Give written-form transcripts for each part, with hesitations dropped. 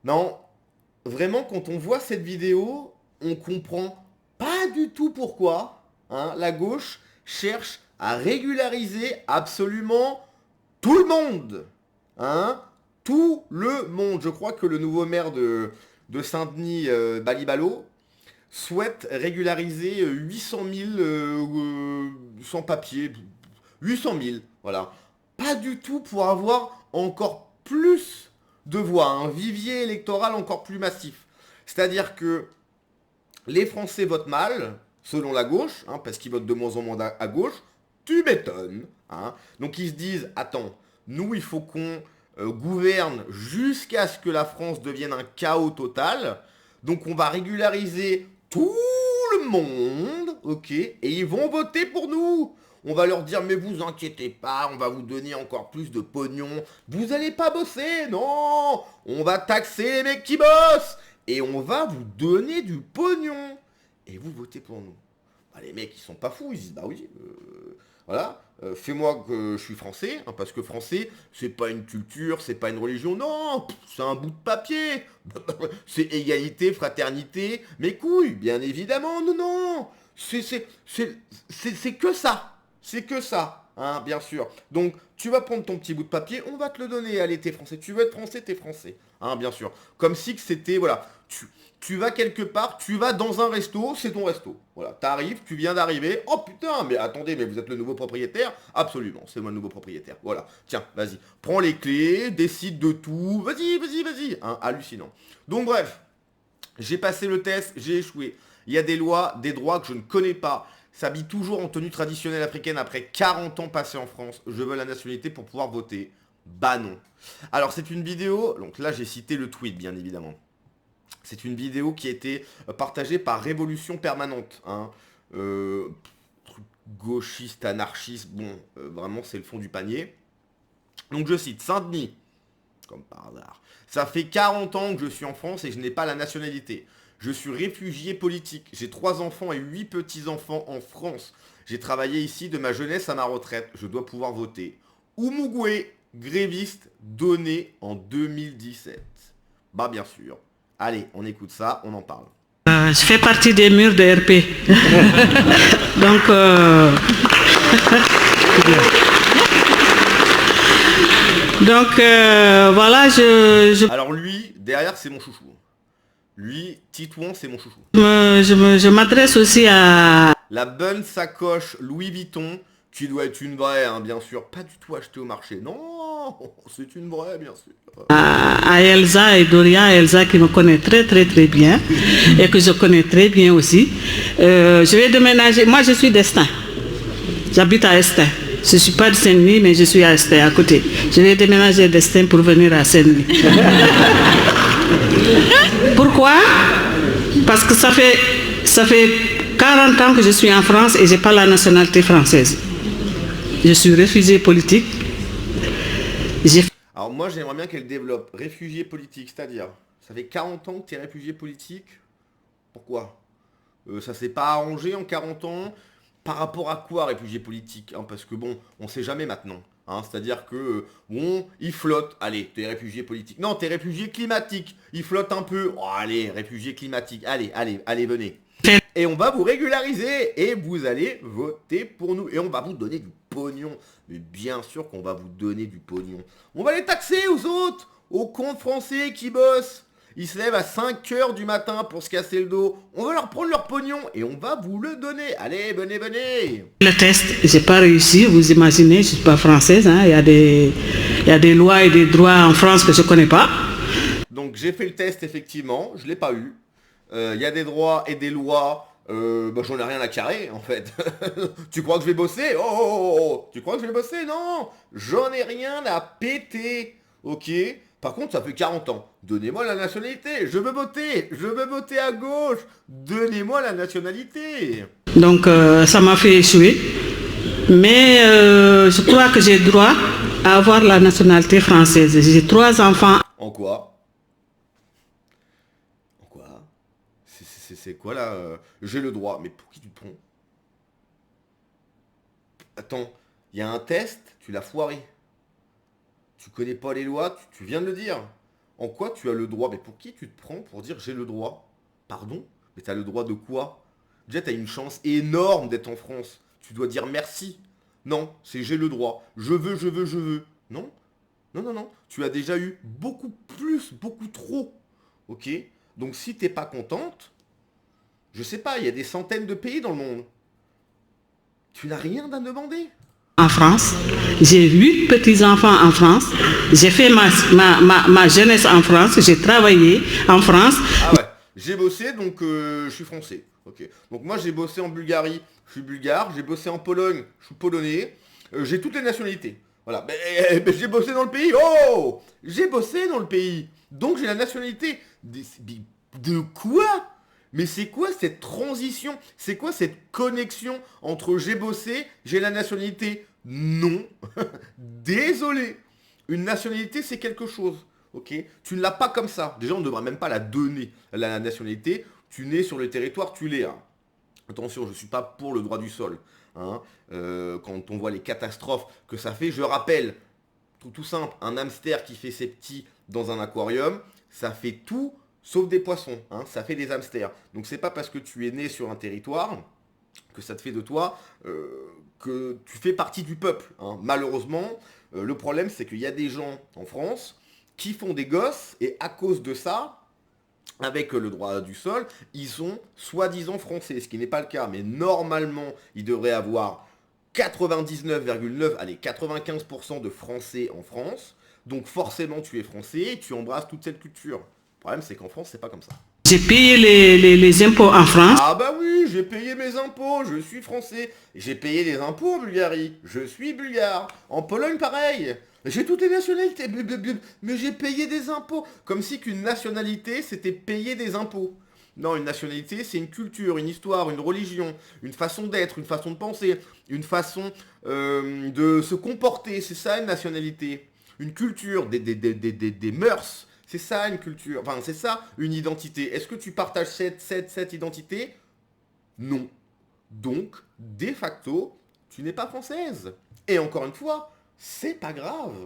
Non, vraiment, quand on voit cette vidéo, on comprend pas du tout pourquoi hein, la gauche cherche à régulariser absolument tout le monde. Hein, tout le monde. Je crois que le nouveau maire de Saint-Denis, Balibalo, souhaite régulariser 800 000 sans-papiers. 800 000, voilà. Pas du tout pour avoir encore plus de voix, un vivier électoral encore plus massif. C'est-à-dire que les Français votent mal, selon la gauche, hein, parce qu'ils votent de moins en moins à gauche, tu m'étonnes. Hein. Donc ils se disent, attends, nous il faut qu'on gouverne jusqu'à ce que la France devienne un chaos total. Donc on va régulariser tout le monde, ok, et ils vont voter pour nous. On va leur dire, mais vous inquiétez pas, on va vous donner encore plus de pognon. Vous allez pas bosser, non. On va taxer les mecs qui bossent. Et on va vous donner du pognon. Et vous votez pour nous. Bah, les mecs, ils sont pas fous. Ils disent, bah oui, voilà, fais-moi que je suis français. Hein, parce que français, c'est pas une culture, c'est pas une religion. Non, c'est un bout de papier. C'est égalité, fraternité. Mes couilles, bien évidemment, non, non. C'est que ça. C'est que ça. Hein, bien sûr. Donc, tu vas prendre ton petit bout de papier, on va te le donner. Allez, t'es français. Tu veux être français, t'es français. Hein, bien sûr. Comme si que c'était, voilà, tu vas quelque part, tu vas dans un resto, c'est ton resto. Voilà, t'arrives, tu viens d'arriver. Oh putain, mais attendez, mais vous êtes le nouveau propriétaire? Absolument, c'est moi le nouveau propriétaire. Voilà, tiens, vas-y. Prends les clés, décide de tout. Vas-y, vas-y, vas-y. Hein, hallucinant. Donc bref, j'ai passé le test, j'ai échoué. Il y a des lois, des droits que je ne connais pas. S'habille toujours en tenue traditionnelle africaine après 40 ans passés en France. Je veux la nationalité pour pouvoir voter. Bah non. Alors c'est une vidéo, donc là j'ai cité le tweet bien évidemment. C'est une vidéo qui a été partagée par Révolution Permanente. Hein. Truc gauchiste, anarchiste, bon, vraiment c'est le fond du panier. Donc je cite, Saint-Denis, comme par hasard. Ça fait 40 ans que je suis en France et je n'ai pas la nationalité. Je suis réfugié politique. J'ai 3 enfants et 8 petits-enfants en France. J'ai travaillé ici de ma jeunesse à ma retraite. Je dois pouvoir voter. Oumougué, gréviste, donné en 2017. Bah bien sûr. Allez, on écoute ça, on en parle. Je fais partie des murs de RP. Donc, voilà, Alors lui, derrière, c'est mon chouchou. Lui, Titouan, c'est mon chouchou. je m'adresse aussi La bonne sacoche Louis Vuitton, qui doit être une vraie, hein, bien sûr. Pas du tout achetée au marché. Non, c'est une vraie, bien sûr. à Elsa et Doria. Elsa qui me connaît très très très bien et que je connais très bien aussi. Je vais déménager. Moi, je suis d'Estaing. J'habite à Estaing. Je ne suis pas de Saint-Denis, mais je suis à Estaing, à côté. Je vais déménager d'Estaing pour venir à Saint-Denis. Pourquoi? Parce que ça fait 40 ans que je suis en France et je n'ai pas la nationalité française. Je suis réfugié politique. Alors moi, j'aimerais bien qu'elle développe réfugié politique, c'est-à-dire, ça fait 40 ans que tu es réfugié politique. Pourquoi Ça s'est pas arrangé en 40 ans. Par rapport à quoi, réfugié politique hein, parce que bon, on sait jamais maintenant. Hein, c'est-à-dire que, bon, il flotte. Allez, t'es réfugié politique. Non, t'es réfugié climatique. Il flotte un peu. Oh, allez, réfugié climatique. Allez, allez, allez, venez. Et on va vous régulariser. Et vous allez voter pour nous. Et on va vous donner du pognon. Mais bien sûr qu'on va vous donner du pognon. On va les taxer aux autres. Aux cons français qui bossent. Ils se lèvent à 5 h du matin pour se casser le dos. On va leur prendre leur pognon et on va vous le donner. Allez, venez, venez. Le test, j'ai pas réussi. Vous imaginez, je suis pas française. Hein. Il y a des lois et des droits en France que je connais pas. Donc j'ai fait le test effectivement, je l'ai pas eu. Il y a des droits et des lois. Bah, j'en ai rien à carrer en fait. Tu crois que je vais bosser? Oh, oh, oh, oh. Tu crois que je vais bosser? Non, j'en ai rien à péter. Ok. Par contre, ça fait 40 ans. Donnez-moi la nationalité. Je veux voter à gauche. Donnez-moi la nationalité. Donc ça m'a fait échouer. Mais je crois que j'ai droit à avoir la nationalité française. J'ai 3 enfants. En quoi? En quoi? C'est quoi là J'ai le droit. Mais pour qui tu te prends? Attends, il y a un test, tu l'as foiré. Tu connais pas les lois, tu viens de le dire. En quoi tu as le droit? Mais pour qui tu te prends pour dire j'ai le droit? Pardon? Mais tu as le droit de quoi? Déjà, tu as une chance énorme d'être en France. Tu dois dire merci. Non, c'est j'ai le droit. Je veux, je veux, je veux. Non? Non, non, non. Tu as déjà eu beaucoup plus, beaucoup trop. Ok? Donc si t'es pas contente, je sais pas, il y a des centaines de pays dans le monde. Tu n'as rien à demander. En France, j'ai 8 petits-enfants en France, j'ai fait ma jeunesse en France, j'ai travaillé en France. Ah ouais, j'ai bossé donc je suis français. Ok. Donc moi j'ai bossé en Bulgarie, je suis bulgare, j'ai bossé en Pologne, je suis polonais, j'ai toutes les nationalités. Voilà, mais j'ai bossé dans le pays. Oh, j'ai bossé dans le pays. Donc j'ai la nationalité. De quoi? Mais c'est quoi cette transition? C'est quoi cette connexion entre j'ai bossé, j'ai la nationalité? Non. Désolé. Une nationalité, c'est quelque chose. Ok? Tu ne l'as pas comme ça. Déjà, on ne devrait même pas la donner, la nationalité. Tu nais sur le territoire, tu l'es. Hein. Attention, je ne suis pas pour le droit du sol. Hein. Quand on voit les catastrophes que ça fait, je rappelle, tout simple, un hamster qui fait ses petits dans un aquarium, ça fait tout sauf des poissons, hein, ça fait des hamsters. Donc c'est pas parce que tu es né sur un territoire que ça te fait de toi que tu fais partie du peuple. Hein. Malheureusement, le problème c'est qu'il y a des gens en France qui font des gosses et à cause de ça, avec le droit du sol, ils sont soi-disant français, ce qui n'est pas le cas. Mais normalement, ils devraient avoir 99,9, allez, 95% de français en France. Donc forcément, tu es français et tu embrasses toute cette culture. Le problème, c'est qu'en France, c'est pas comme ça. J'ai payé les impôts en France. Ah bah oui, j'ai payé mes impôts, je suis français. J'ai payé les impôts en Bulgarie, je suis bulgare. En Pologne, pareil. J'ai toutes les nationalités, mais j'ai payé des impôts. Comme si qu'une nationalité, c'était payer des impôts. Non, une nationalité, c'est une culture, une histoire, une religion, une façon d'être, une façon de penser, une façon de se comporter. C'est ça une nationalité. Une culture, des mœurs. C'est ça une culture. Enfin, c'est ça une identité. Est-ce que tu partages cette identité? Non. Donc, de facto, tu n'es pas française. Et encore une fois, c'est pas grave.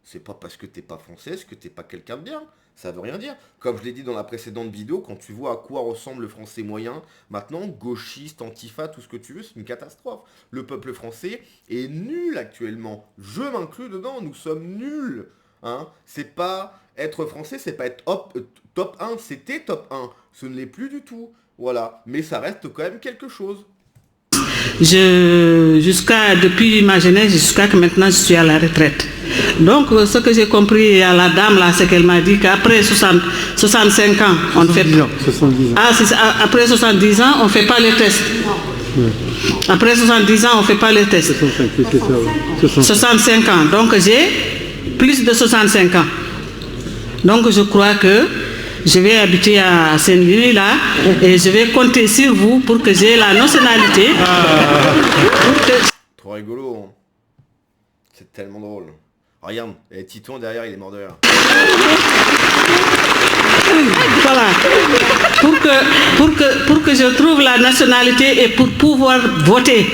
C'est pas parce que t'es pas française que t'es pas quelqu'un de bien. Ça veut rien dire. Comme je l'ai dit dans la précédente vidéo, quand tu vois à quoi ressemble le français moyen, maintenant, gauchiste, antifa, tout ce que tu veux, c'est une catastrophe. Le peuple français est nul actuellement. Je m'inclus dedans, nous sommes nuls. Hein, c'est pas être français, c'est pas être top 1, c'était top 1. Ce ne l'est plus du tout. Voilà. Mais ça reste quand même quelque chose. Depuis ma jeunesse jusqu'à que maintenant je suis à la retraite. Donc ce que j'ai compris à la dame là, c'est qu'elle m'a dit qu'après 65 ans, on fait... 70 ans. Après 70 ans, on ne fait pas les tests. Après 70 ans, on ne fait pas les tests. 65 ans. Donc j'ai plus de 65 ans. Donc je crois que je vais habiter à Saint-Louis là et je vais compter sur vous pour que j'ai la nationalité. Trop rigolo. Hein. C'est tellement drôle. Regarde, Titon derrière, il est mort de rire. Voilà. Pour que je trouve la nationalité et pour pouvoir voter.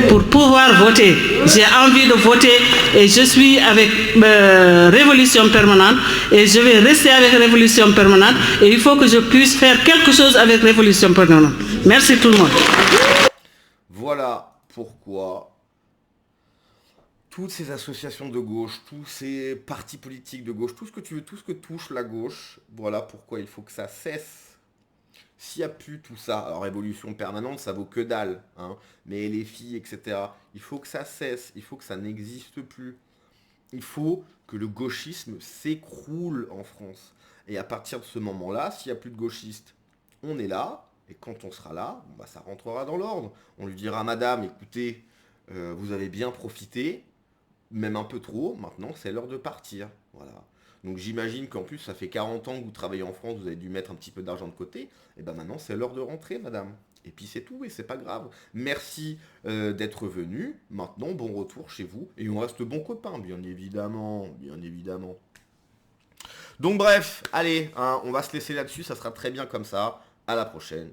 Pour pouvoir voter. J'ai envie de voter et je suis avec Révolution Permanente et je vais rester avec Révolution Permanente et il faut que je puisse faire quelque chose avec Révolution Permanente. Merci tout le monde. Voilà pourquoi toutes ces associations de gauche, tous ces partis politiques de gauche, tout ce que tu veux, tout ce que touche la gauche, voilà pourquoi il faut que ça cesse. S'il n'y a plus tout ça, alors Révolution Permanente, ça vaut que dalle, hein, mais les filles, etc., il faut que ça cesse, il faut que ça n'existe plus. Il faut que le gauchisme s'écroule en France. Et à partir de ce moment-là, s'il n'y a plus de gauchistes, on est là, et quand on sera là, bah, ça rentrera dans l'ordre. On lui dira, madame, écoutez, vous avez bien profité, même un peu trop, maintenant c'est l'heure de partir. Voilà. Donc j'imagine qu'en plus, ça fait 40 ans que vous travaillez en France, vous avez dû mettre un petit peu d'argent de côté. Et ben maintenant, c'est l'heure de rentrer, madame. Et puis c'est tout, et c'est pas grave. Merci d'être venu. Maintenant, bon retour chez vous. Et on reste bons copains, bien évidemment. Bien évidemment. Donc bref, allez, hein, on va se laisser là-dessus. Ça sera très bien comme ça. À la prochaine.